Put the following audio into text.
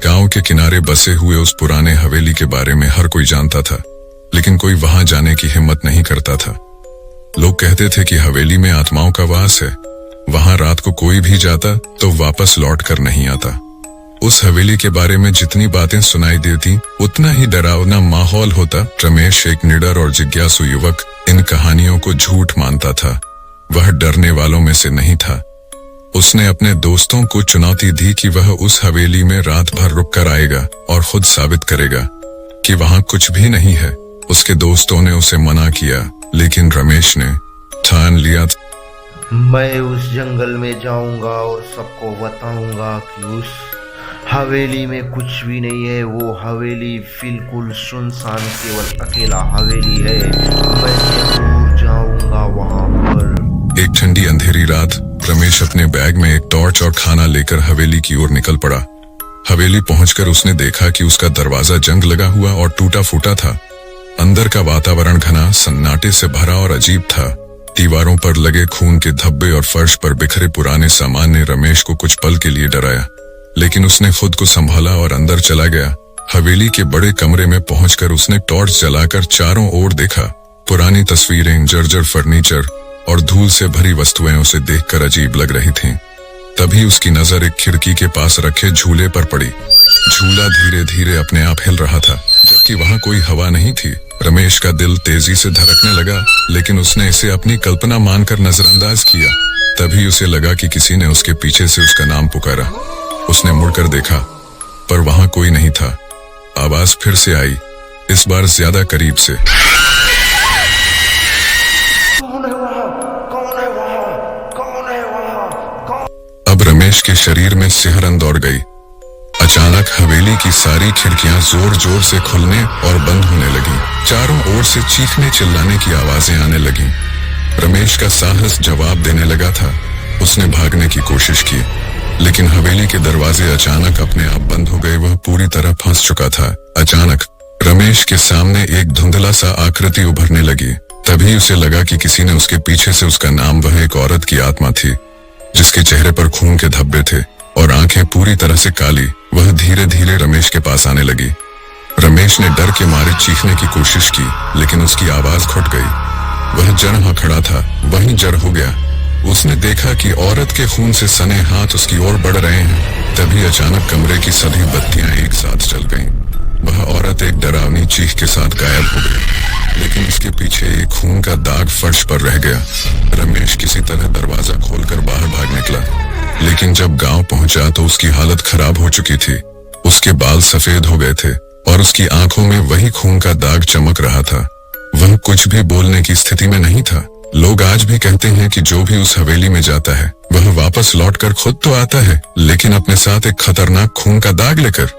गांव के किनारे बसे हुए उस पुराने हवेली के बारे में हर कोई जानता था, लेकिन कोई वहां जाने की हिम्मत नहीं करता था। लोग कहते थे कि हवेली में आत्माओं का वास है, वहां रात को कोई भी जाता तो वापस लौट कर नहीं आता। उस हवेली के बारे में जितनी बातें सुनाई देती उतना ही डरावना माहौल होता। रमेश, एक निडर और जिज्ञासु युवक, इन कहानियों को झूठ मानता था। वह डरने वालों में से नहीं था। उसने अपने दोस्तों को चुनौती दी कि वह उस हवेली में रात भर रुक कर आएगा और खुद साबित करेगा कि वहां कुछ भी नहीं है। उसके दोस्तों ने उसे मना किया, लेकिन रमेश ने ठान लिया, मैं उस जंगल में जाऊंगा और सबको बताऊंगा कि उस हवेली में कुछ भी नहीं है। वो हवेली बिल्कुल सुनसान, केवल अकेला हवेली है। मैं जरूर जाऊंगा वहां पर। एक ठंडी अंधेरी रात रमेश अपने बैग में एक टॉर्च और खाना लेकर हवेली की ओर निकल पड़ा। हवेली पहुंचकर उसने देखा कि उसका दरवाजा जंग लगा हुआ और टूटा फूटा था। अंदर का वातावरण घना सन्नाटे से भरा और अजीब था। दीवारों पर लगे खून के धब्बे और फर्श पर बिखरे पुराने सामान ने रमेश को कुछ पल के लिए डराया, लेकिन उसने खुद को संभाला और अंदर चला गया। हवेली के बड़े कमरे में पहुंचकर उसने टॉर्च जलाकर चारों ओर देखा। पुरानी तस्वीरें, जर्जर फर्नीचर और धूल से भरी वस्तुएं उसे देखकर अजीब लग रही थीं। तभी उसकी नजर एक खिड़की के पास रखे झूले पर पड़ी। झूला धीरे धीरे अपने आप हिल रहा था, जबकि वहां कोई हवा नहीं थी। रमेश का दिल तेजी से धड़कने लगा, लेकिन उसने इसे अपनी कल्पना मानकर नजरअंदाज किया। तभी उसे लगा कि किसी ने उसके पीछे से उसका नाम पुकारा। उसने मुड़कर देखा, पर वहां कोई नहीं था। आवाज फिर से आई, इस बार ज्यादा करीब से। अब रमेश के शरीर में सिहरन दौड़ गई। अचानक हवेली की सारी खिड़कियां जोर जोर से खुलने और बंद होने लगी। चारों ओर से चीखने चिल्लाने की आवाजें आने लगी। रमेश का साहस जवाब देने लगा था। उसने भागने की कोशिश की, लेकिन हवेली के दरवाजे अचानक अपने आप बंद हो गए। वह पूरी तरह फंस चुका था। अचानक रमेश के सामने एक धुंधला सा आकृति उभरने लगी। तभी उसे लगा कि किसी ने उसके पीछे से उसका नाम, वह एक औरत की आत्मा थी जिसके चेहरे पर खून के धब्बे थे और आंखें पूरी तरह से काली। वह धीरे धीरे रमेश के पास आने लगी। रमेश ने डर के मारे चीखने की कोशिश की, लेकिन उसकी आवाज घुट गई। वह जहाँ खड़ा था वहीं जड़ हो गया। उसने देखा कि औरत के खून से सने हाथ उसकी ओर बढ़ रहे हैं। तभी अचानक कमरे की सभी बत्तियां एक साथ जल गईं। वह औरत एक डरावनी चीख के साथ गायब हो गई, लेकिन उसके पीछे एक खून का दाग फर्श पर रह गया। रमेश किसी तरह दरवाजा खोलकर बाहर भाग निकला, लेकिन जब गांव पहुंचा तो उसकी हालत खराब हो चुकी थी। उसके बाल सफेद हो गए थे और उसकी आंखों में वही खून का दाग चमक रहा था। वह कुछ भी बोलने की स्थिति में नहीं था। लोग आज भी कहते हैं कि जो भी उस हवेली में जाता है वह वापस लौटकर खुद तो आता है, लेकिन अपने साथ एक खतरनाक खून का दाग लेकर।